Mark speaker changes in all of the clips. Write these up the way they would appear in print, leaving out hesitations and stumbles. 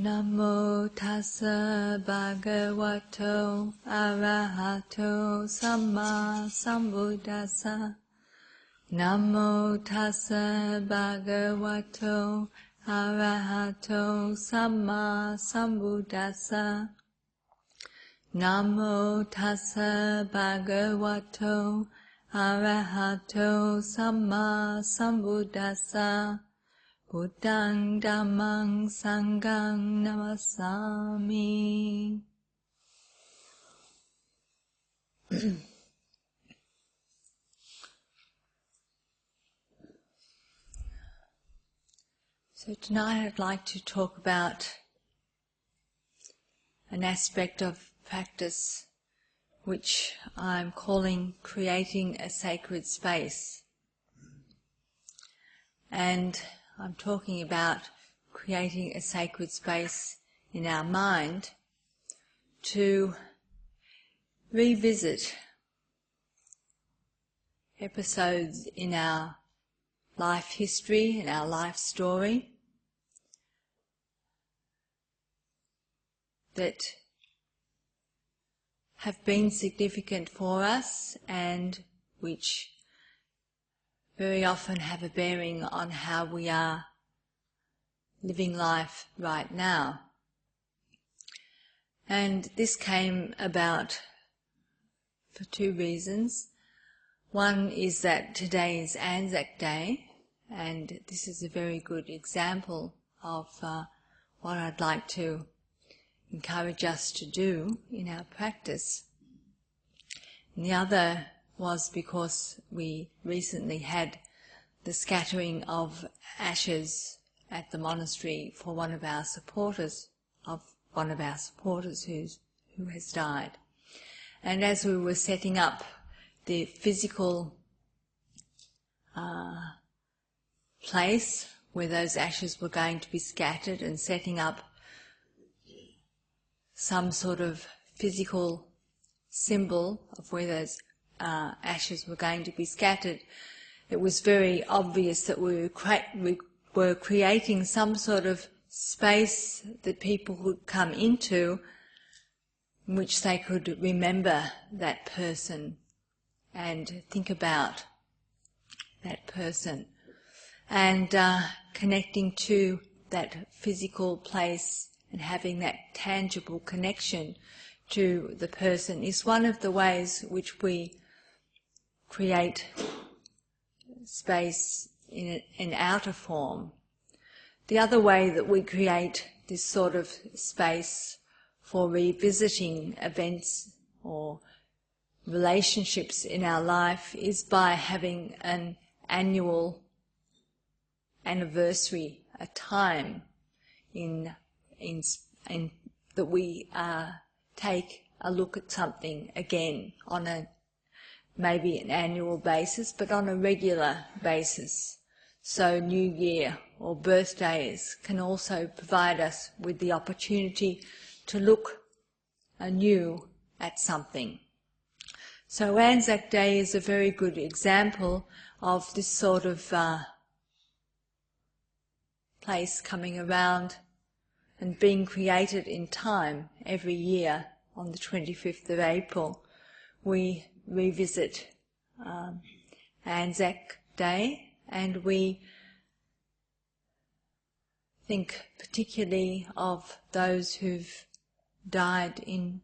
Speaker 1: Namo tassa bhagavato arahato samma sambuddhassa. Namo tassa bhagavato arahato samma sambuddhassa. Namo tassa bhagavato arahato samma sambuddhassa. Buddhang Dhammang Sanghang Namasami. So tonight I'd like to talk about an aspect of practice which I'm calling creating a sacred space. And I'm talking about creating a sacred space in our mind to revisit episodes in our life history, in our life story, that have been significant for us and which very often have a bearing on how we are living life right now. And this came about for two reasons. One is that today is Anzac Day, and this is a very good example of what I'd like to encourage us to do in our practice. And the other was because we recently had the scattering of ashes at the monastery for one of our supporters who has died. And as we were setting up the physical place where those ashes were going to be scattered and setting up some sort of physical symbol of where those ashes were going to be scattered, it was very obvious that we were creating some sort of space that people could come into in which they could remember that person and think about that person, and connecting to that physical place and having that tangible connection to the person is one of the ways which we create space in an outer form. The other way that we create this sort of space for revisiting events or relationships in our life is by having an annual anniversary, a time in that we take a look at something again on maybe an annual basis, but on a regular basis. So New Year or birthdays can also provide us with the opportunity to look anew at something. So Anzac Day is a very good example of this sort of place coming around and being created in time. Every year on the 25th of April we revisit Anzac Day, and we think particularly of those who've died in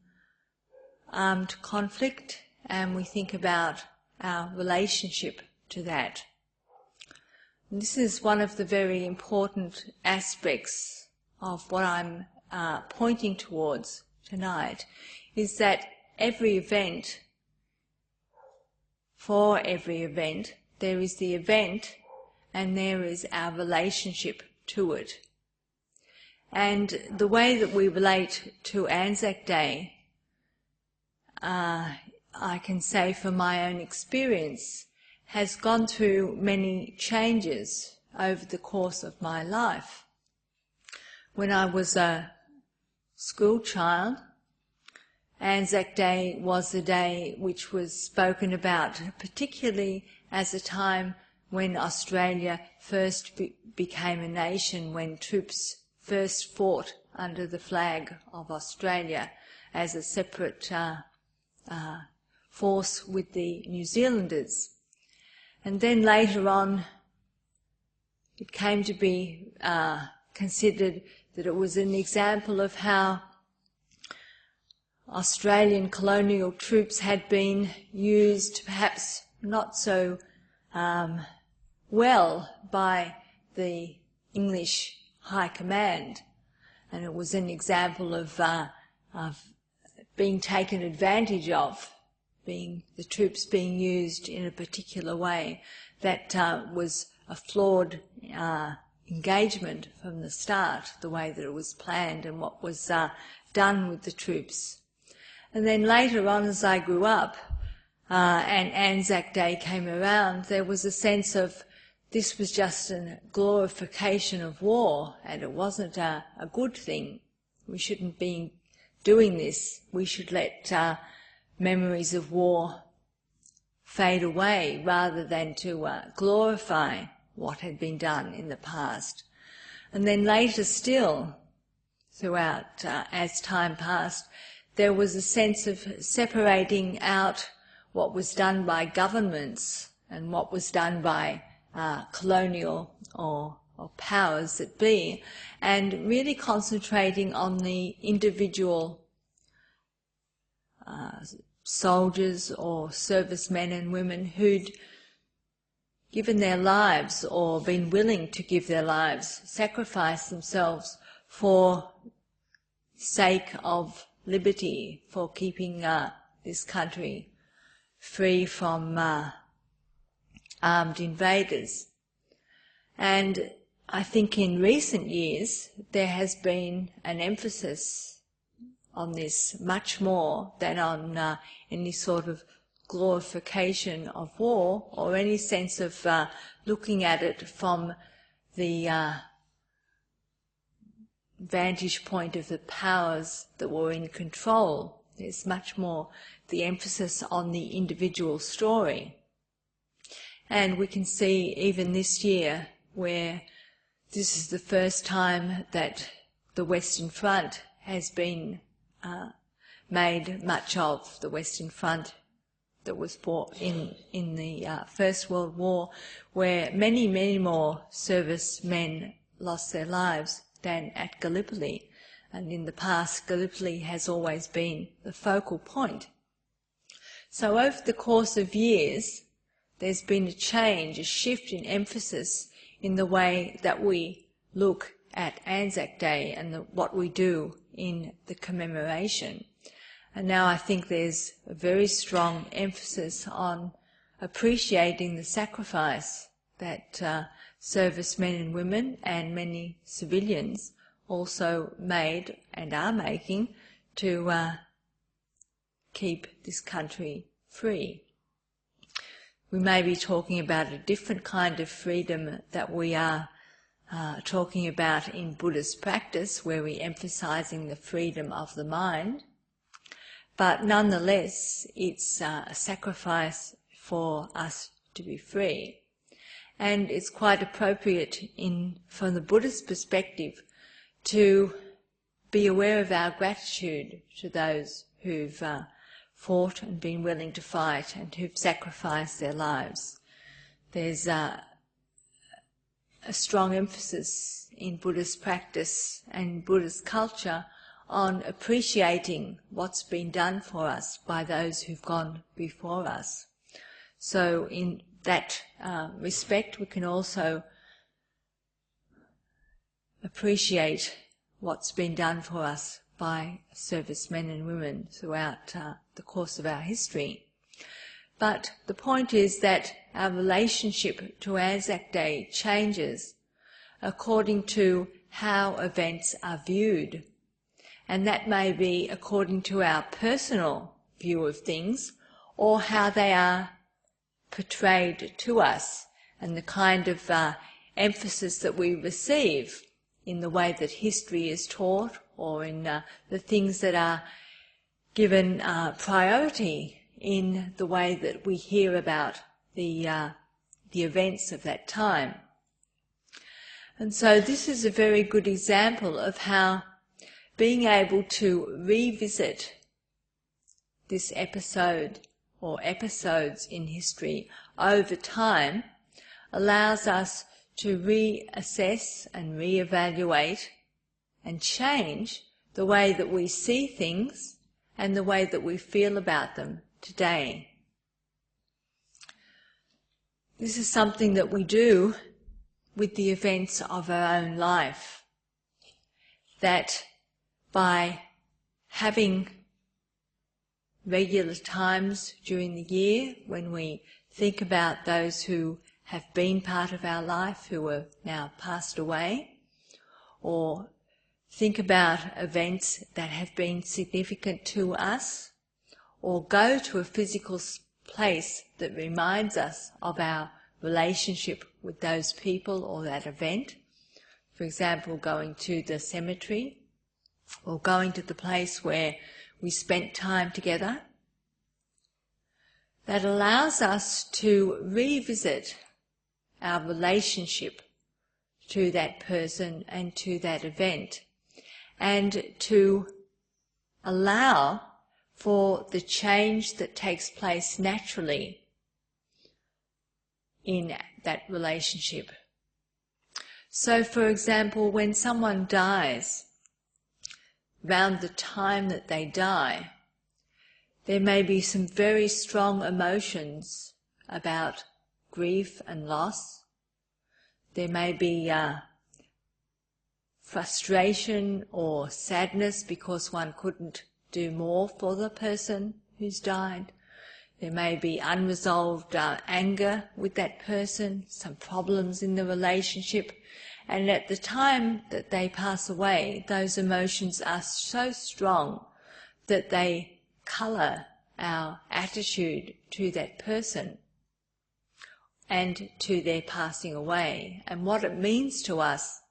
Speaker 1: armed conflict, and we think about our relationship to that. And this is one of the very important aspects of what I'm pointing towards tonight, is that for every event, there is the event and there is our relationship to it. And the way that we relate to Anzac Day, I can say from my own experience, has gone through many changes over the course of my life. When I was a school child, Anzac Day was a day which was spoken about, particularly as a time when Australia first became a nation, when troops first fought under the flag of Australia as a separate force with the New Zealanders. And then later on, it came to be considered that it was an example of how Australian colonial troops had been used perhaps not so well by the English High Command, and it was an example of being taken advantage of, being the troops being used in a particular way that was a flawed engagement from the start, the way that it was planned and what was done with the troops. And then later on, as I grew up and Anzac Day came around, there was a sense of this was just a glorification of war, and it wasn't a good thing. We shouldn't be doing this. We should let memories of war fade away rather than to glorify what had been done in the past. And then later still, throughout, as time passed, there was a sense of separating out what was done by governments and what was done by colonial or powers that be, and really concentrating on the individual soldiers or servicemen and women who'd given their lives or been willing to give their lives, sacrifice themselves for sake of liberty, for keeping this country free from armed invaders. And I think in recent years there has been an emphasis on this much more than on any sort of glorification of war or any sense of looking at it from the vantage point of the powers that were in control. There's much more the emphasis on the individual story. And we can see even this year where this is the first time that the Western Front has been made much of, the Western Front that was fought in the First World War, where many, many more servicemen lost their lives than at Gallipoli. And in the past, Gallipoli has always been the focal point. So over the course of years, there's been a change, a shift in emphasis in the way that we look at Anzac Day and what we do in the commemoration. And now I think there's a very strong emphasis on appreciating the sacrifice that servicemen and women and many civilians also made and are making to keep this country free. We may be talking about a different kind of freedom that we are talking about in Buddhist practice, where we're emphasizing the freedom of the mind, but nonetheless it's a sacrifice for us to be free. And it's quite appropriate from the Buddhist perspective to be aware of our gratitude to those who've fought and been willing to fight and who've sacrificed their lives. There's a strong emphasis in Buddhist practice and Buddhist culture on appreciating what's been done for us by those who've gone before us. So in that respect, we can also appreciate what's been done for us by servicemen and women throughout the course of our history. But the point is that our relationship to Anzac Day changes according to how events are viewed. And that may be according to our personal view of things or how they are portrayed to us and the kind of emphasis that we receive in the way that history is taught or in the things that are given priority in the way that we hear about the events of that time. And so this is a very good example of how being able to revisit this episode or episodes in history over time allows us to reassess and reevaluate and change the way that we see things and the way that we feel about them today. This is something that we do with the events of our own life, that by having regular times during the year when we think about those who have been part of our life who are now passed away, or think about events that have been significant to us, or go to a physical place that reminds us of our relationship with those people or that event. For example, going to the cemetery or going to the place where we spent time together. That allows us to revisit our relationship to that person and to that event, and to allow for the change that takes place naturally in that relationship. So, for example, when someone dies, around the time that they die, there may be some very strong emotions about grief and loss. There may be frustration or sadness because one couldn't do more for the person who's died. There may be unresolved anger with that person, some problems in the relationship, and at the time that they pass away, those emotions are so strong that they colour our attitude to that person and to their passing away and what it means to us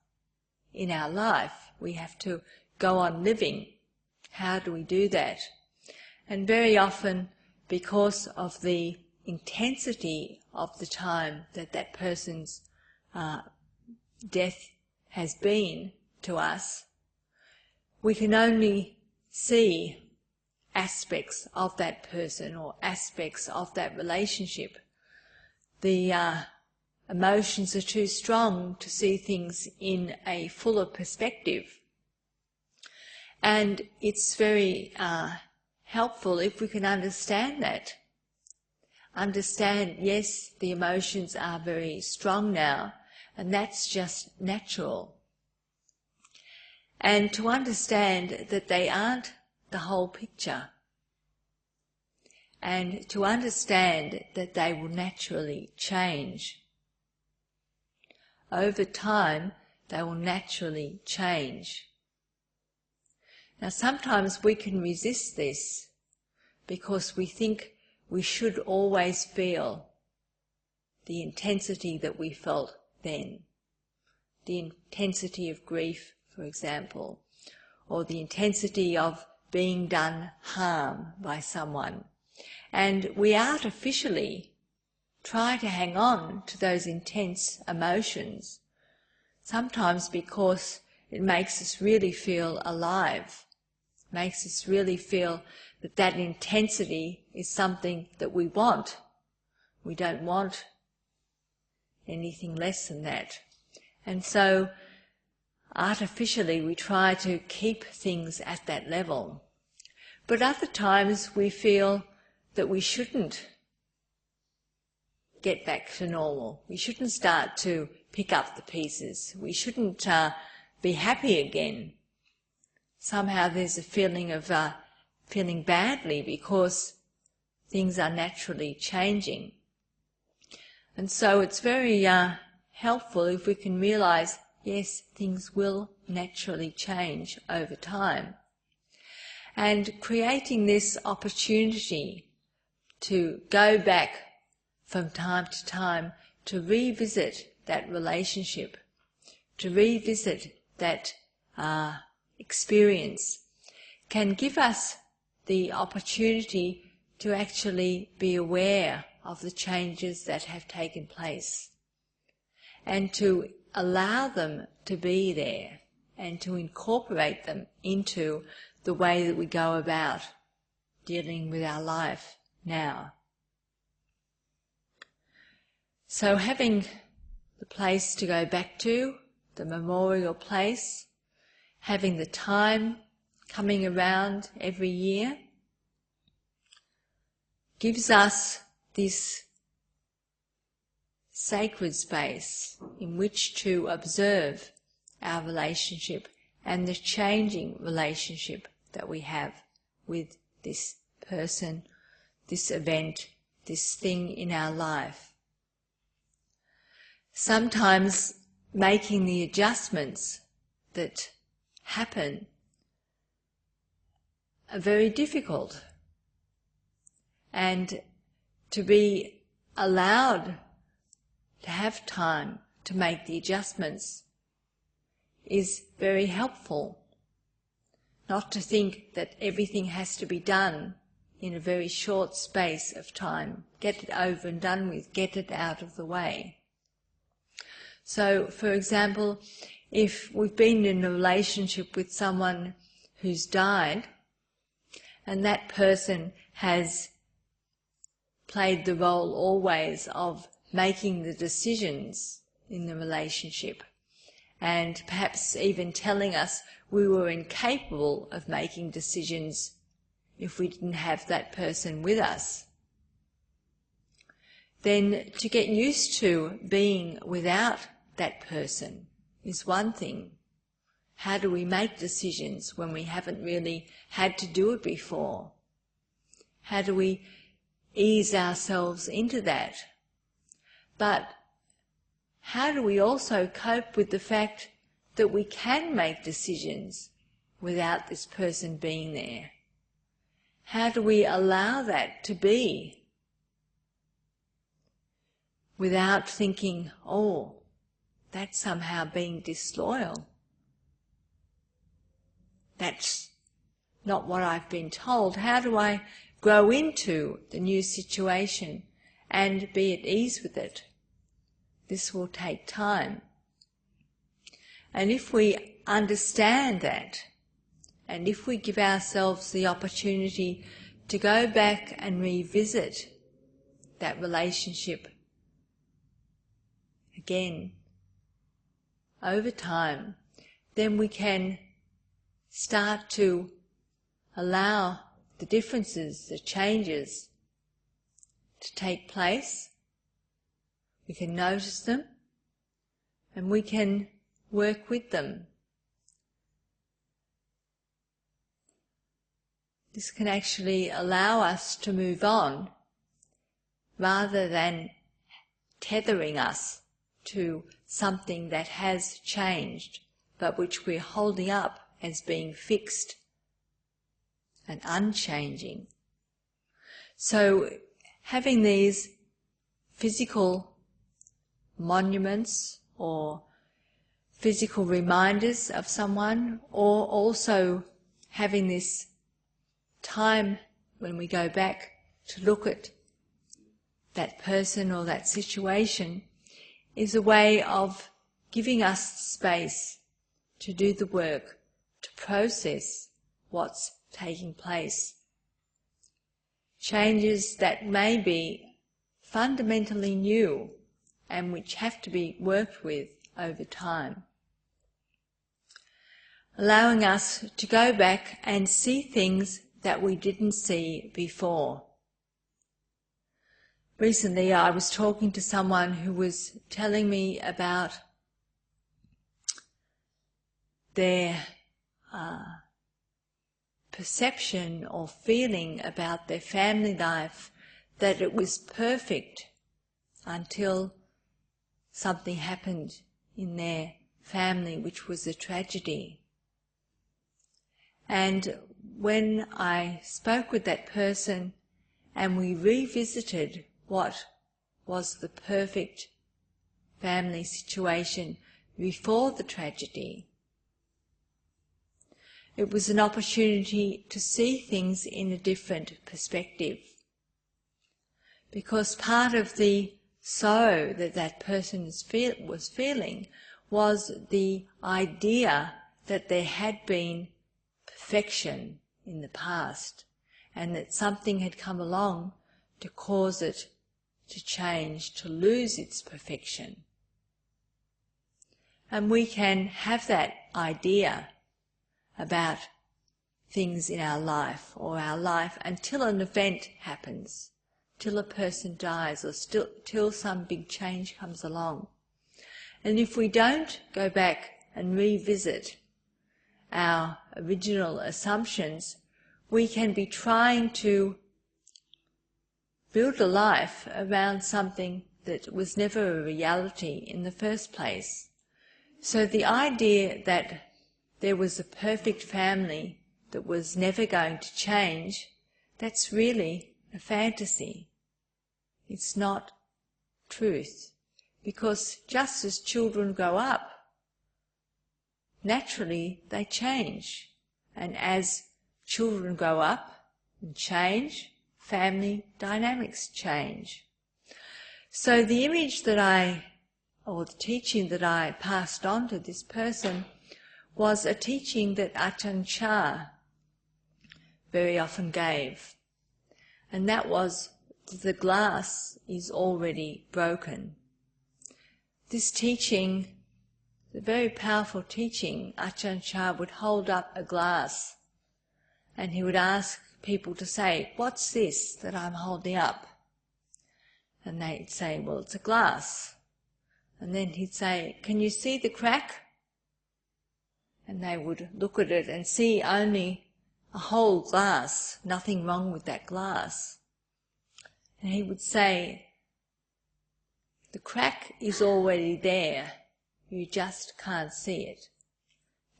Speaker 1: in our life. We have to go on living. How do we do that? And very often, because of the intensity of the time that that person's death has been to us, we can only see aspects of that person or aspects of that relationship. The emotions are too strong to see things in a fuller perspective. And it's very helpful if we can understand that. Understand, yes, the emotions are very strong now, and that's just natural. And to understand that they aren't the whole picture. And to understand that they will naturally change. Over time, they will naturally change. Now, sometimes we can resist this because we think we should always feel the intensity that we felt then. The intensity of grief, for example, or the intensity of being done harm by someone. And we artificially try to hang on to those intense emotions, sometimes because it makes us really feel alive, makes us really feel that that intensity is something that we want. We don't want anything less than that. And so artificially we try to keep things at that level. But other times we feel that we shouldn't get back to normal. We shouldn't start to pick up the pieces. We shouldn't be happy again. Somehow there's a feeling of feeling badly because things are naturally changing. And so it's very helpful if we can realise, yes, things will naturally change over time. And creating this opportunity to go back from time to time to revisit that relationship, to revisit that experience, can give us the opportunity to actually be aware of the changes that have taken place, and to allow them to be there and to incorporate them into the way that we go about dealing with our life now. So having the place to go back to, the memorial place, having the time coming around every year, gives us this sacred space in which to observe our relationship and the changing relationship that we have with this person, this event, this thing in our life. Sometimes making the adjustments that happen are very difficult, and to be allowed to have time to make the adjustments is very helpful. Not to think that everything has to be done in a very short space of time. Get it over and done with, get it out of the way. So, for example, if we've been in a relationship with someone who's died, and that person has played the role always of making the decisions in the relationship, and perhaps even telling us we were incapable of making decisions if we didn't have that person with us, then to get used to being without that person is one thing. How do we make decisions when we haven't really had to do it before? How do we ease ourselves into that? But how do we also cope with the fact that we can make decisions without this person being there? How do we allow that to be without thinking, oh, that's somehow being disloyal? That's not what I've been told. How do I grow into the new situation and be at ease with it? This will take time. And if we understand that, and if we give ourselves the opportunity to go back and revisit that relationship again over time, then we can start to allow the differences, the changes to take place. We can notice them and we can work with them. This can actually allow us to move on rather than tethering us to something that has changed but which we're holding up as being fixed and unchanging. So having these physical monuments or physical reminders of someone, or also having this time when we go back to look at that person or that situation, is a way of giving us space to do the work, to process what's taking place. Changes that may be fundamentally new and which have to be worked with over time. Allowing us to go back and see things that we didn't see before. Recently I was talking to someone who was telling me about their perception or feeling about their family life, that it was perfect until something happened in their family which was a tragedy. And when I spoke with that person and we revisited what was the perfect family situation before the tragedy, it was an opportunity to see things in a different perspective. Because part of the sorrow that that person was feeling was the idea that there had been perfection in the past and that something had come along to cause it to change, to lose its perfection. And we can have that idea about things in our life or our life until an event happens, till a person dies or till some big change comes along. And if we don't go back and revisit our original assumptions, we can be trying to build a life around something that was never a reality in the first place. So the idea that there was a perfect family that was never going to change, that's really a fantasy. It's not truth. Because just as children grow up, naturally they change. And as children grow up and change, family dynamics change. So the image that or the teaching that I passed on to this person was a teaching that Ajahn Chah very often gave. And that was, the glass is already broken. This teaching, the very powerful teaching, Ajahn Chah would hold up a glass and he would ask people to say, "What's this that I'm holding up?" And they'd say, "Well, it's a glass." And then he'd say, "Can you see the crack?" And they would look at it and see only a whole glass, nothing wrong with that glass. And he would say, "The crack is already there, you just can't see it.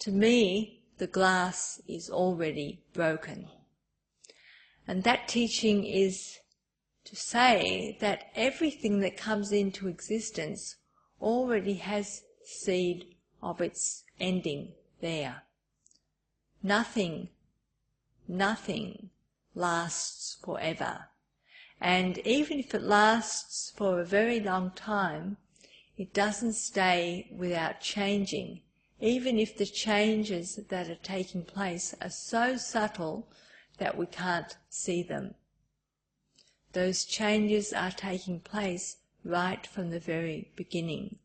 Speaker 1: To me, the glass is already broken." And that teaching is to say that everything that comes into existence already has seed of its ending there. Nothing lasts forever. And even if it lasts for a very long time, it doesn't stay without changing, even if the changes that are taking place are so subtle that we can't see them. Those changes are taking place right from the very beginning.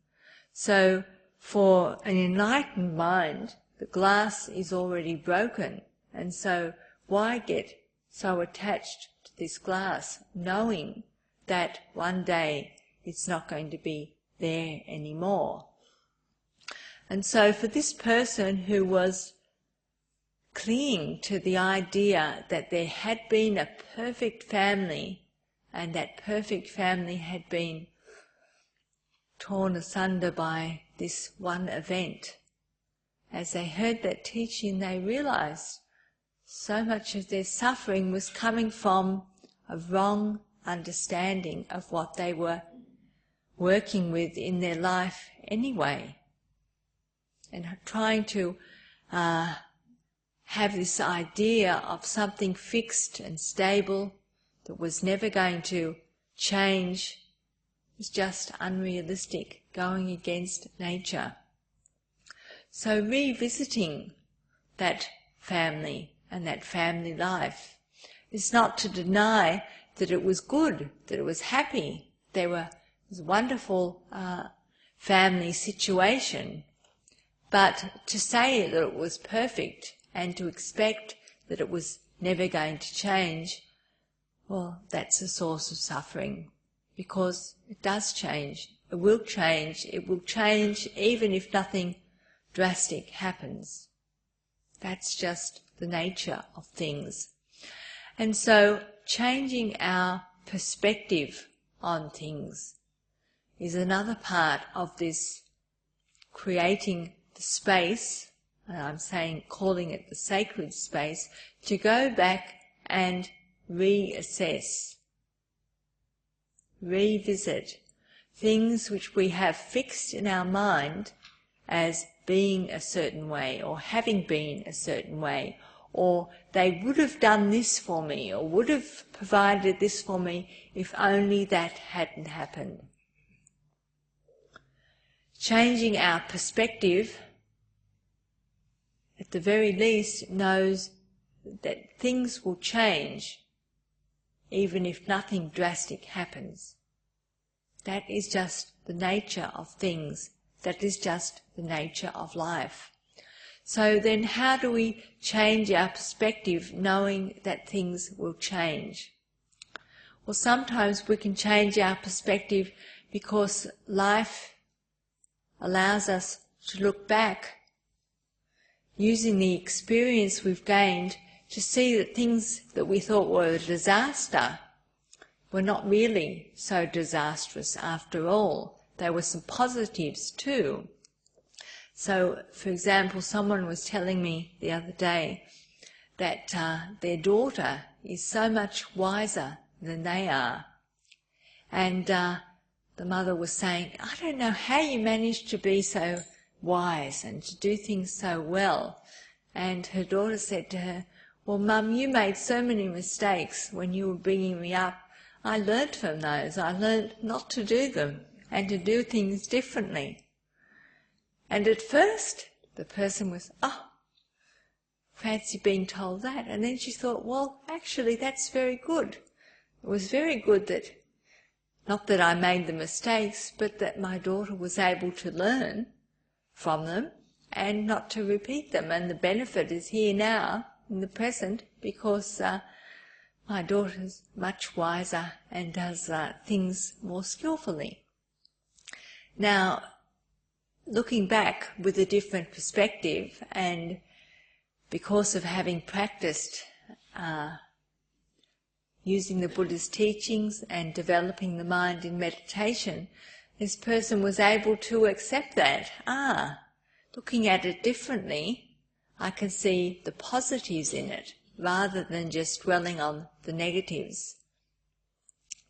Speaker 1: So for an enlightened mind, the glass is already broken, and so why get so attached to this glass, knowing that one day it's not going to be there anymore? And so for this person who was clinging to the idea that there had been a perfect family and that perfect family had been torn asunder by this one event, as they heard that teaching, they realized so much of their suffering was coming from a wrong understanding of what they were working with in their life anyway, and trying to have this idea of something fixed and stable that was never going to change was just unrealistic, going against nature. So revisiting that family and that family life is not to deny that it was good, that it was happy, it was a wonderful family situation, but to say that it was perfect and to expect that it was never going to change, well, that's a source of suffering, because it does change. It will change even if nothing drastic happens. That's just the nature of things. And so changing our perspective on things is another part of this creating the space, and I'm calling it the sacred space, to go back and reassess, revisit things which we have fixed in our mind as being a certain way or having been a certain way, or they would have done this for me or would have provided this for me if only that hadn't happened. changing our perspective, at the very least, knows that things will change even if nothing drastic happens. That is just the nature of things. That is just the nature of life. So then how do we change our perspective knowing that things will change? Well, sometimes we can change our perspective because life allows us to look back, using the experience we've gained to see that things that we thought were a disaster were not really so disastrous after all. There were some positives too. So, for example, someone was telling me the other day that their daughter is so much wiser than they are. And the mother was saying, I don't know how you manage to be so wise and to do things so well. And her daughter said to her, well, Mum, you made so many mistakes when you were bringing me up. I learnt from those. I learnt not to do them and to do things differently. And at first, the person was, oh, fancy being told that. And then she thought, well, actually, that's very good. It was very good that, not that I made the mistakes, but that my daughter was able to learn from them and not to repeat them. And the benefit is here now, in the present, because my daughter's much wiser and does things more skillfully. Now, looking back with a different perspective, and because of having practiced using the Buddhist teachings and developing the mind in meditation, this person was able to accept that. Looking at it differently, I can see the positives in it, rather than just dwelling on the negatives.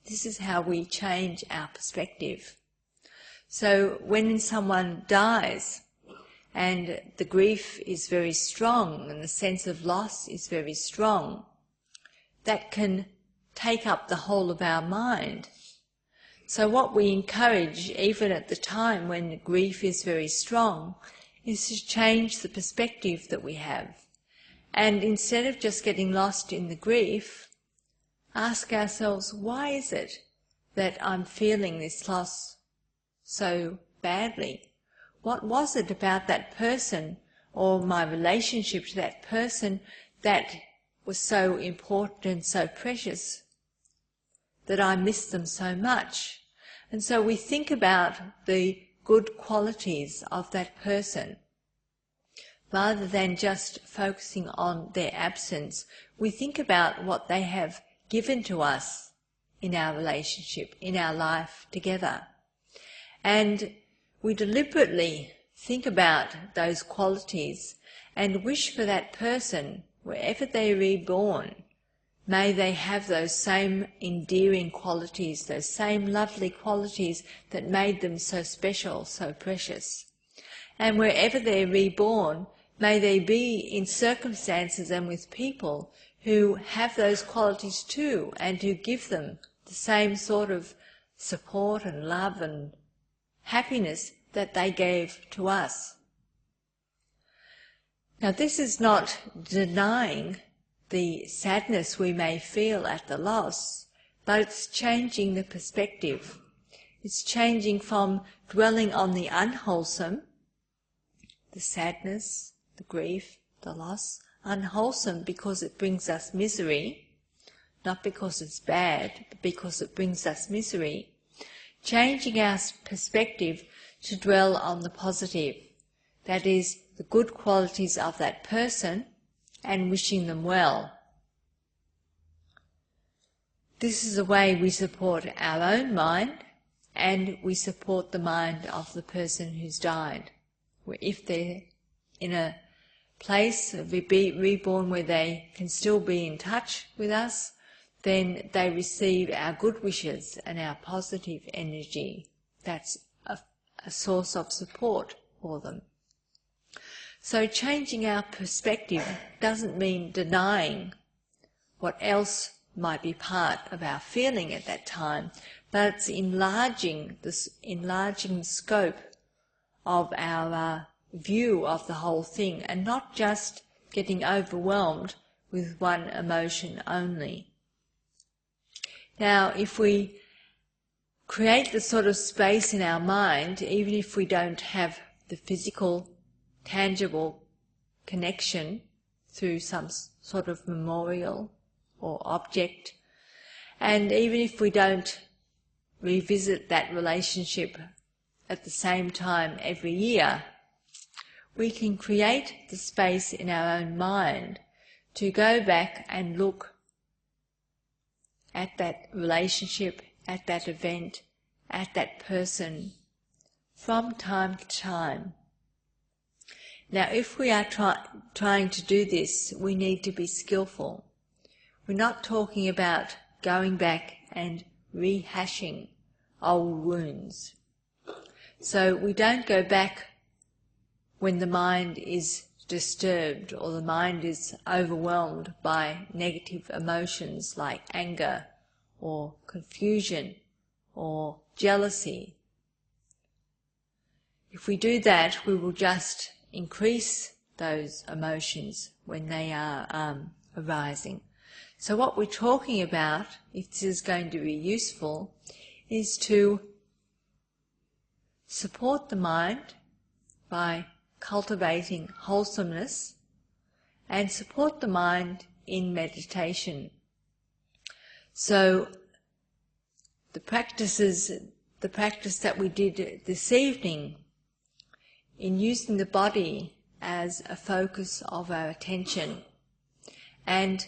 Speaker 1: This is how we change our perspective. So when someone dies and the grief is very strong and the sense of loss is very strong, that can take up the whole of our mind. So what we encourage, even at the time when grief is very strong, is to change the perspective that we have. And instead of just getting lost in the grief, ask ourselves, why is it that I'm feeling this loss so badly? What was it about that person or my relationship to that person that was so important and so precious that I missed them so much? And so we think about the good qualities of that person. Rather than just focusing on their absence, we think about what they have given to us in our relationship, in our life together. And we deliberately think about those qualities and wish for that person, wherever they're reborn, may they have those same endearing qualities, those same lovely qualities that made them so special, so precious. And wherever they're reborn, may they be in circumstances and with people who have those qualities too, and who give them the same sort of support and love and happiness that they gave to us. Now, this is not denying the sadness we may feel at the loss, but it's changing the perspective. It's changing from dwelling on the unwholesome, the sadness, the grief, the loss, unwholesome because it brings us misery, not because it's bad, but because it brings us misery. Changing our perspective to dwell on the positive, that is, the good qualities of that person, and wishing them well. This is the way we support our own mind, and we support the mind of the person who's died. If they're in a place of reborn where they can still be in touch with us, then they receive our good wishes and our positive energy. That's a source of support for them. So changing our perspective doesn't mean denying what else might be part of our feeling at that time, but it's enlarging the scope of our view of the whole thing, and not just getting overwhelmed with one emotion only. Now, if we create the sort of space in our mind, even if we don't have the physical, tangible connection through some sort of memorial or object, and even if we don't revisit that relationship at the same time every year, we can create the space in our own mind to go back and look at that relationship, at that event, at that person from time to time. Now, if we are trying to do this, we need to be skillful. We're not talking about going back and rehashing old wounds. So we don't go back when the mind is disturbed or the mind is overwhelmed by negative emotions like anger or confusion or jealousy. If we do that, we will just increase those emotions when they are arising. So what we're talking about, if this is going to be useful, is to support the mind by cultivating wholesomeness and support the mind in meditation. So the practice that we did this evening in using the body as a focus of our attention and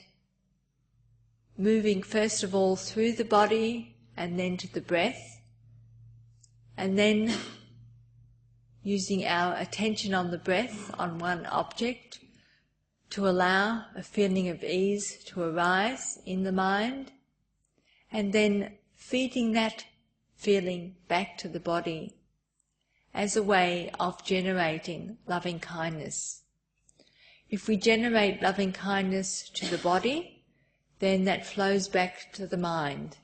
Speaker 1: moving first of all through the body and then to the breath, and then using our attention on the breath, on one object, to allow a feeling of ease to arise in the mind, and then feeding that feeling back to the body as a way of generating loving kindness. If we generate loving kindness to the body, then that flows back to the mind.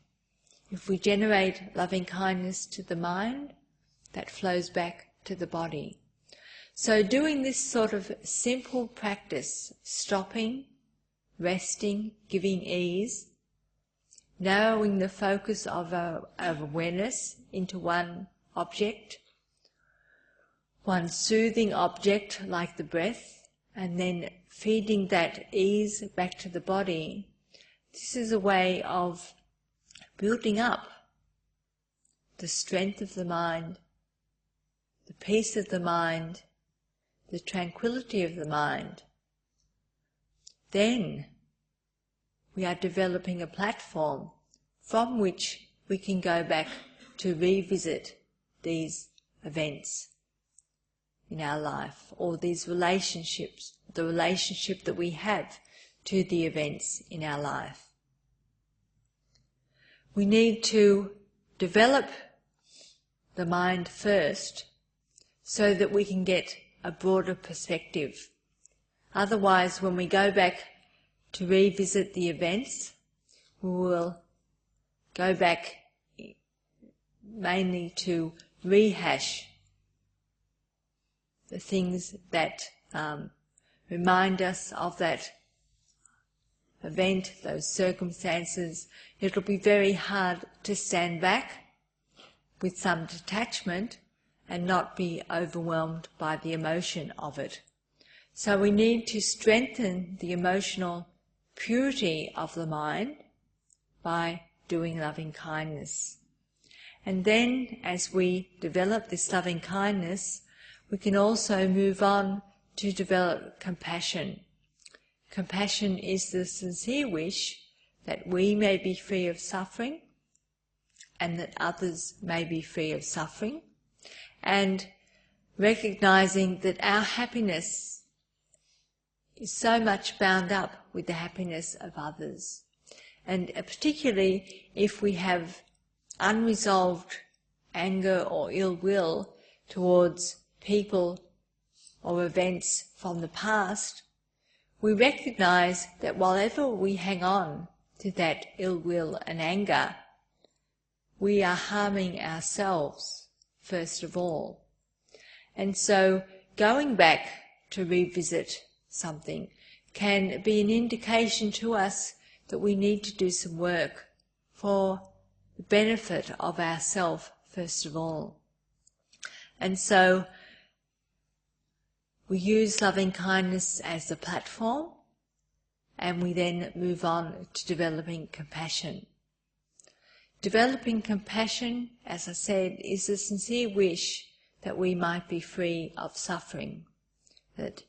Speaker 1: If we generate loving kindness to the mind, that flows back to the body. So doing this sort of simple practice, stopping, resting, giving ease, narrowing the focus of awareness into one object, one soothing object like the breath, and then feeding that ease back to the body, this is a way of building up the strength of the mind, the peace of the mind, the tranquility of the mind. Then we are developing a platform from which we can go back to revisit these events in our life, or these relationships, the relationship that we have to the events in our life. We need to develop the mind first so that we can get a broader perspective. Otherwise, when we go back to revisit the events, we will go back mainly to rehash the things that remind us of that event, those circumstances. It'll be very hard to stand back with some detachment and not be overwhelmed by the emotion of it. So we need to strengthen the emotional purity of the mind by doing loving kindness. And then as we develop this loving kindness, we can also move on to develop compassion. Compassion is the sincere wish that we may be free of suffering and that others may be free of suffering, and recognizing that our happiness is so much bound up with the happiness of others. And particularly if we have unresolved anger or ill will towards people or events from the past, we recognize that whatever we hang on to that ill will and anger, we are harming ourselves first of all. And so going back to revisit something can be an indication to us that we need to do some work for the benefit of ourself first of all. And so we use loving kindness as the platform, and we then move on to developing compassion. Developing compassion, as I said, is a sincere wish that we might be free of suffering, that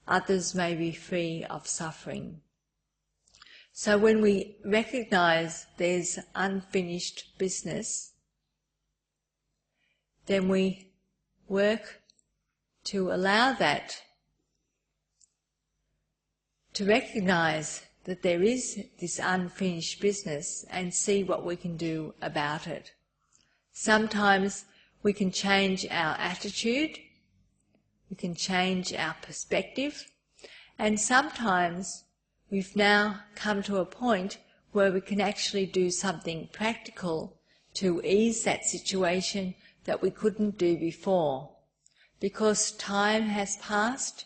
Speaker 1: others may be free of suffering. So when we recognize there's unfinished business, then we work to allow that, to recognize that there is this unfinished business and see what we can do about it. Sometimes we can change our attitude, we can change our perspective, and sometimes we've now come to a point where we can actually do something practical to ease that situation that we couldn't do before. Because time has passed,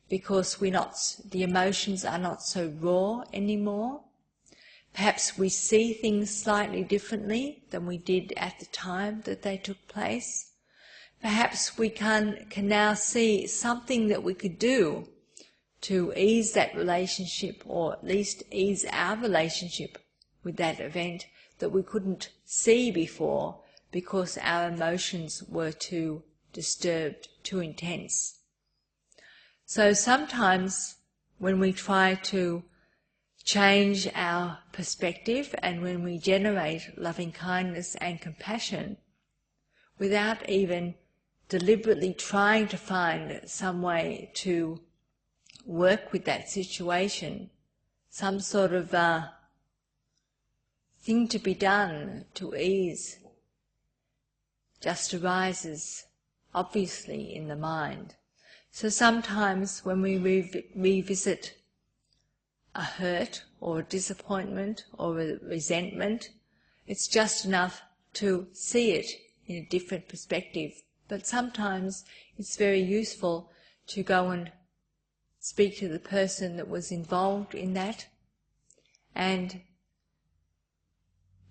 Speaker 1: because the emotions are not so raw anymore. Perhaps we see things slightly differently than we did at the time that they took place. Perhaps we can now see something that we could do to ease that relationship, or at least ease our relationship with that event that we couldn't see before because our emotions were too disturbed, too intense. So sometimes when we try to change our perspective and when we generate loving kindness and compassion without even deliberately trying to find some way to work with that situation, some sort of thing to be done to ease just arises obviously in the mind. So sometimes when we revisit a hurt or a disappointment or a resentment, it's just enough to see it in a different perspective. But sometimes it's very useful to go and speak to the person that was involved in that and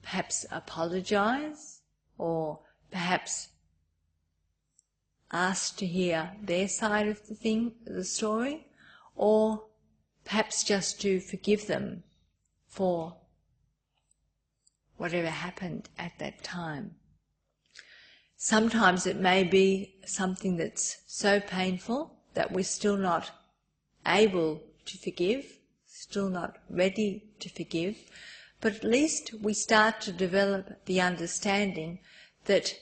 Speaker 1: perhaps apologize, or perhaps ask to hear their side of the story, or perhaps just to forgive them for whatever happened at that time. Sometimes it may be something that's so painful that we're still not able to forgive, still not ready to forgive, but at least we start to develop the understanding that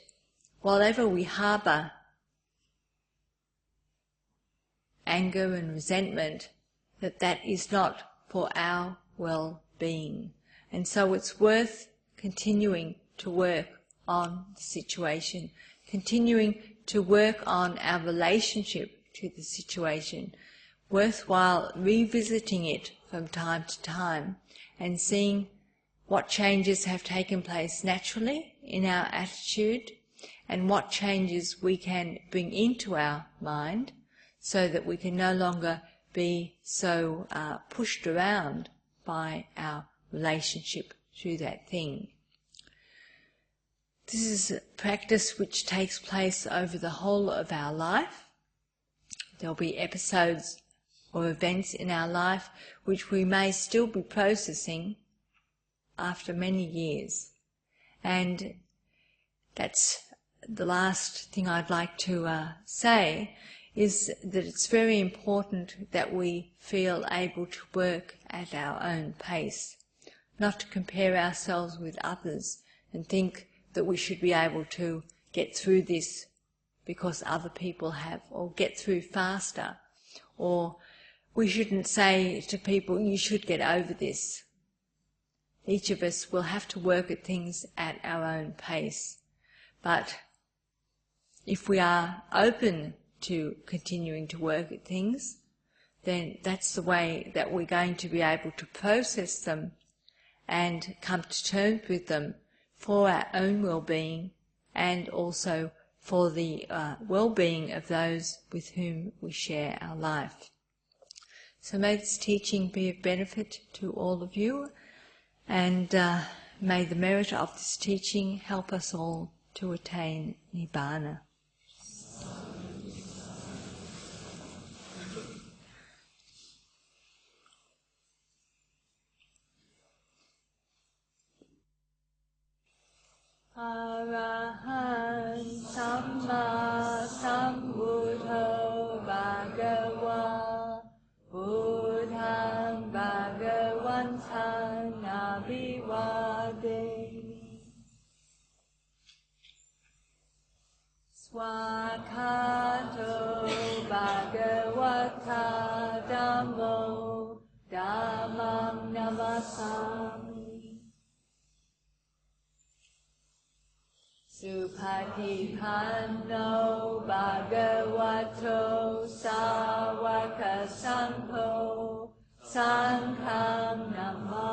Speaker 1: whatever we harbour, anger and resentment, that is not for our well-being. And so it's worth continuing to work on the situation, continuing to work on our relationship to the situation, worthwhile revisiting it from time to time and seeing what changes have taken place naturally in our attitude and what changes we can bring into our mind so that we can no longer be so pushed around by our relationship to that thing. This is a practice which takes place over the whole of our life. There'll be episodes or events in our life which we may still be processing after many years. And that's the last thing I'd like to say, is that it's very important that we feel able to work at our own pace, not to compare ourselves with others and think that we should be able to get through this because other people have, or get through faster, or we shouldn't say to people, you should get over this. Each of us will have to work at things at our own pace. But if we are open to continuing to work at things, then that's the way that we're going to be able to process them and come to terms with them for our own well-being and also for the well-being of those with whom we share our life. So may this teaching be of benefit to all of you, and may the merit of this teaching help us all to attain Nibbana. Arahan Samma Sambuddho Bhagava Buddhang Bhagavantan Abhivade Swakato Bhagavata Dhammo Dhammam Namasami Supatipanno Bhagavato Sāvaka Sangho Sangham Namami